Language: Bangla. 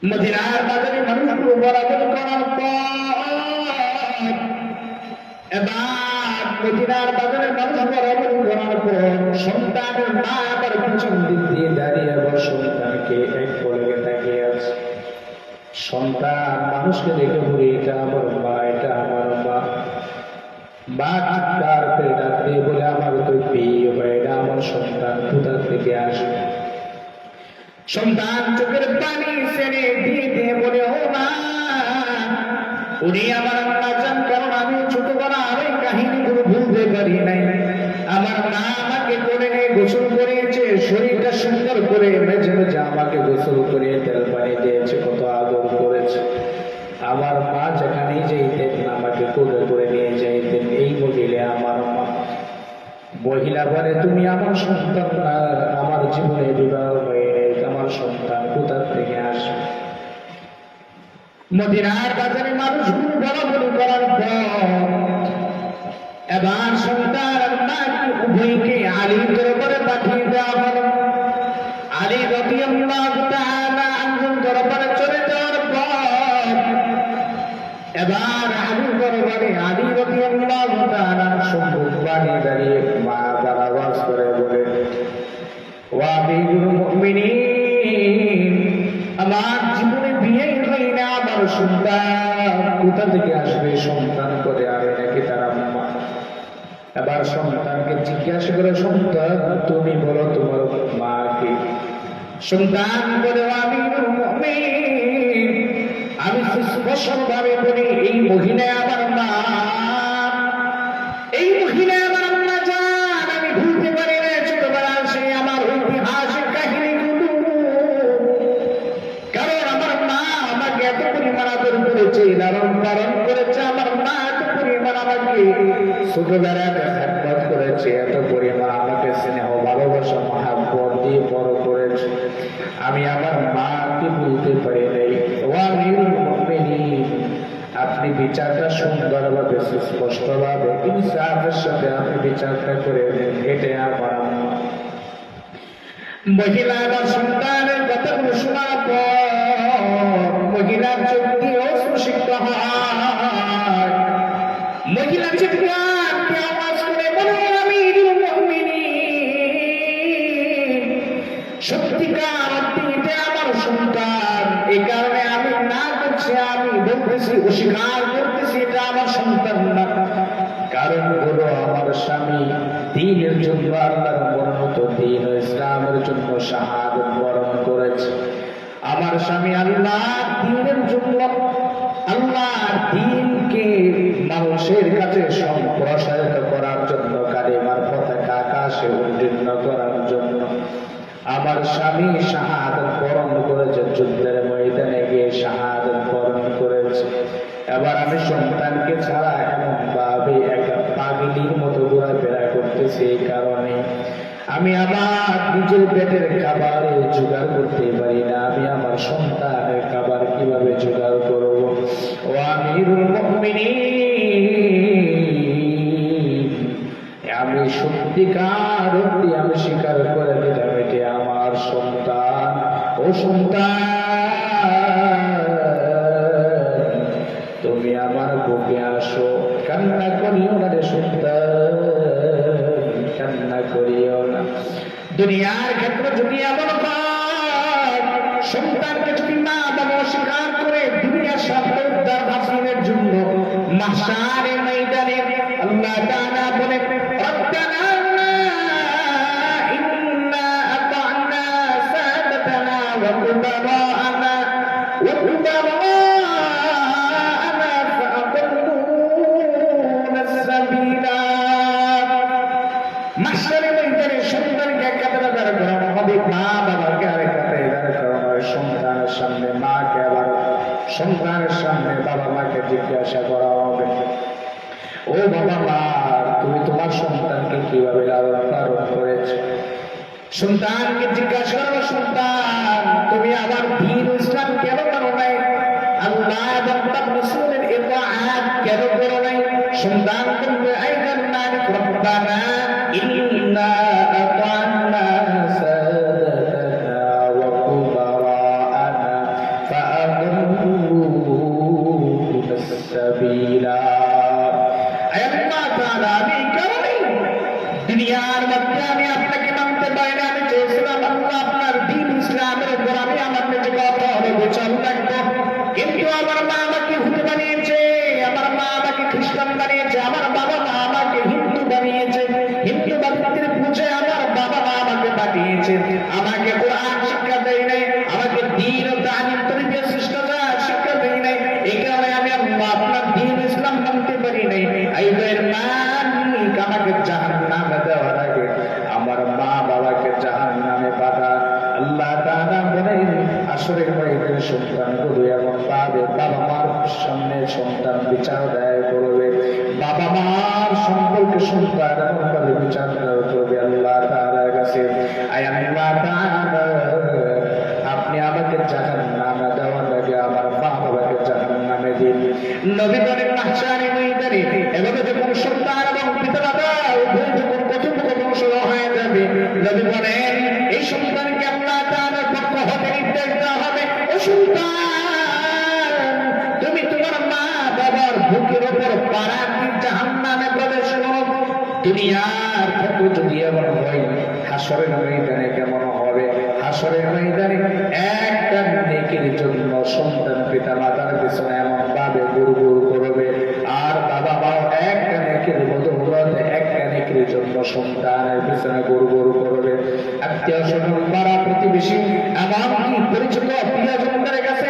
মদিনার বাজারে মানুষগুলো বরাবর করার পর এবার মদিনার বাজারে মানুষ বরাবর করার পর সন্তানের মা আবার পিছন দিক দিয়ে দাঁড়িয়ে আবার সন্তানকে এক বলে তাকিয়ে আছে। সন্তান মানুষকে দেখে বলে এটা আমার মা, এটা আমার মা। মা চিৎকার করে ডাক দিয়ে বলে আমার তো বিয়ে হয়, এটা আমার সন্তান কোথা থেকে আসবে? সন্তান চোখের পানি ছেড়ে দিয়ে দিয়ে বলে ও মা, উনি আমার আম্মা জান, কারণ আমি ছোটবেলা ওই কাহিনীগুলো ভুলতে পারি নাই। আমার মা আমাকে কোলে নিয়ে গোসল করিয়েছে, শরীরটা সুন্দর করে মেঝে মেঝে আমাকে গোসল করিয়ে তেল পানি দিয়েছে, কত আদর করেছে। আমার মা যেখানেই যাইতেন আমাকে কোলে করে নিয়ে যাইতেন। এই মহিলা আমার মা। মহিলা বলে তুমি আমার সন্তান না, আমার জীবনে বিবাহ হয়ে আমার সন্তান কোথা থেকে আসবে? মদিনার বাজারে মানুষগুলো বলাবলি করার পর এবার সন্তান আর মাকে উভয়কে আলীর দরবারে পাঠিয়ে দেওয়া হলো। আলী রাদিয়াল্লাহু তাআলা আনহুর দরবারে চলে যাওয়ার পর এবার আলীর দরবারে আলী রাদিয়াল্লাহু তাআলা সম্মুখ বানিয়ে দাঁড়িয়ে মা তার আওয়াজ করে বলে ও আমিরুল মুমিনিন, আমার জীবনে বিয়েই হয় না, আমার সন্তান কোথা থেকে আসবে? সন্তান করে আরে নাকি তার আম্মা। এবার সন্তানকে জিজ্ঞাসা করে সন্তান তুমি বলো তোমার মা কে? সন্তান বলে আমিরুল মুমিনিন, আমি স্পষ্ট ভাবে বলি এই মহিলা আমার মা, এই মহিলা আমার আম্মা জান। আমি ভুলতে পারি না ছোটবেলা সে আমার ঐতিহাসিক কাহিনীগুলো, কারণ আমার মা আমাকে এত পরিমাণ আদর করেছে, লালন পালন করেছে। আমার মা এত পরিমাণ আমাকে ছোটবেলায় খেদমত করেছে, এত পরিমাণ আমাকে স্নেহ ভালোবাসা মহাব্বত দিয়ে বড় করেছে। আমি আমার মাকে বলতে পারি নাই। ও আমিরুল মুমিনিন, আপনি বিচারটা সুন্দরভাবে সুস্পষ্টভাবে ইনসাফের সাথে আপনি বিচারটা করে দেন, এটাই আমার আম্মা। মহিলা আমার সন্তানের কথাগুলো শোনার পর মহিলার চোখ দিয়ে অশ্রুসিক্ত হয়। মহিলা চিৎকারকে আওয়াজ করে বলে আমিরুল মুমিনিন, সত্যিকার আপনি এটা আমার সন্তান, এই কারণে আমি না করছি, আমি বলতেছি অস্বীকার করতেছি এটা আমার সন্তান না। কারণ হলো আমার স্বামী দ্বীনের জন্য আল্লাহর মনোনীত দ্বীন ও ইসলামের জন্য শাহাদাত বরণ করেছে। আমার স্বামী আল্লাহর দ্বীনের জন্য, আল্লাহর দ্বীনকে মানুষের কাছে সম্প্রসারিত করার জন্য, কালিমার পতাকা আকাশে উত্তীর্ণ করার জন্য আমার স্বামী শাহাদাত বরণ করেছে, যুদ্ধের ময়দানে গিয়ে শাহাদাত বরণ করেছে। এবার আমি সন্তানকে ছাড়া এমন ভাবে একটা পাগলির মতো ঘোরাফেরা করতেছি, এই কারণে আমি আমার নিজের পেটের খাবারে জোগাড় করতে পারি না। আমি আমার সন্তানের খাবার কিভাবে জোগাড় করব? ও আমিরুল মুমিনিন, আমি সত্যিকার অর্থে আমি স্বীকার করে দিলাম এটি আমার সন্তান। ও সন্তান, তুমি আমার বুকে আসো, কান্না করিও না রে সন্তান, কান্না করিও না। দুনিয়ার ক্ষেত্রে যদি এমন সন্তানকে যদি মা বাবা অস্বীকার করে দুনিয়ার সাথে উদ্ধার হাসিনের জন্য মাহশারের ময়দানে আল্লাহ তাআলা বলেন রব্বানা ইন্না আতা'না সাদাতানা ওয়া কুবারা'না ফাআদাল্লুনা সাবিলা। মাহশারের ময়দানে সন্তানকে এক কাতারে দাঁড় করানো হবে, মা বাবাকে আরেক কাতারে দাঁড় করানো হবে। সন্তানের সামনে মাকে, আবার সন্তানের সামনে বাবা মাকে জিজ্ঞাসা করা হবে ও বাবা মা, তুমি তোমার সন্তানকে কিভাবে লালন পালন করেছো? সন্তানকে জিজ্ঞাসা করো সন্তান তুমি আমার দ্বীন ইসলাম কেন করো নাই? আল্লাহ এবং তার রাসূলের ইতাআত কেন করো নাই? সন্তান বলবে আইদান নানি রব্বানা ইন্না আতা'না সাদাতানা ওয়া কুবারা'না বিচার লাগতো। কিন্তু আমার মা আমাকে হুদু বানিয়েছে, আমার মা আমাকে খ্রিস্টান বানিয়েছে, আমার বাবা মা আমাকে হিন্দু বানিয়েছে, হিন্দু বাড়িতে বুঝে আমার বাবা মা আমাকে পাঠিয়েছে, আমাকে কোরআন শিক্ষা দেয় নাই, আমাকে দ্বীন ও তালিম তরবিয়ত শিষ্টাচার শিক্ষা দেয় নাই। এই কারণে আমি আপনার দ্বীন ইসলাম মানতে পারি নাই। এর মালিক আমাকে জাহান্নামে দেওয়ার আগে আমার মা বাবাকে জাহান্নামে পাঠান। আল্লাহ তাআলা বলেন আসরের ময়দানে সন্তানগুলো এমন পাবে, বাবা মার সামনে সন্তান বিচার দায় করবে, বাবা মার সম্পর্কে সন্তান এমন ভাবে বিচার দায় করবে আল্লাহ তাআলার কাছে, আয় আল্লাহ তাআলা আপনি আমাকে জাহান্নামে দেওয়ার আগে আমার মা বাবাকে জাহান্নামে দিন। নবী বলেন মাহশারের ময়দানে এভাবে যখন সন্তান এবং পিতামাতা উভয় যখন কথোপকথন হয়ে যাবে, নবী বলেন এই সন্তানকে আল্লাহ তাআলার পক্ষ হতে নির্দেশ দেওয়া হবে, ও সন্তান তুমি তোমার মা বাবার বুকের উপর পাড়া দিয়ে জাহান্নামে প্রবেশ করো। দুনিয়ার পক্ষ যদি এমন হয়, হাসরের ময়দানে কেমন হবে? হাসরের ময়দানে একটা নেকির জন্য সন্তান পিতা মাতার পিছনে এমন ভাবে গুড়গুড় করবে, আর বাবা মাও একটা নেকির বদৌলতে একটা নেকির জন্য সন্তানের পিছনে গুড়গুড় করবে। আত্মীয় স্বজন পাড়া প্রতিবেশী এমনকি পরিচিত প্রিয়জনদের কাছে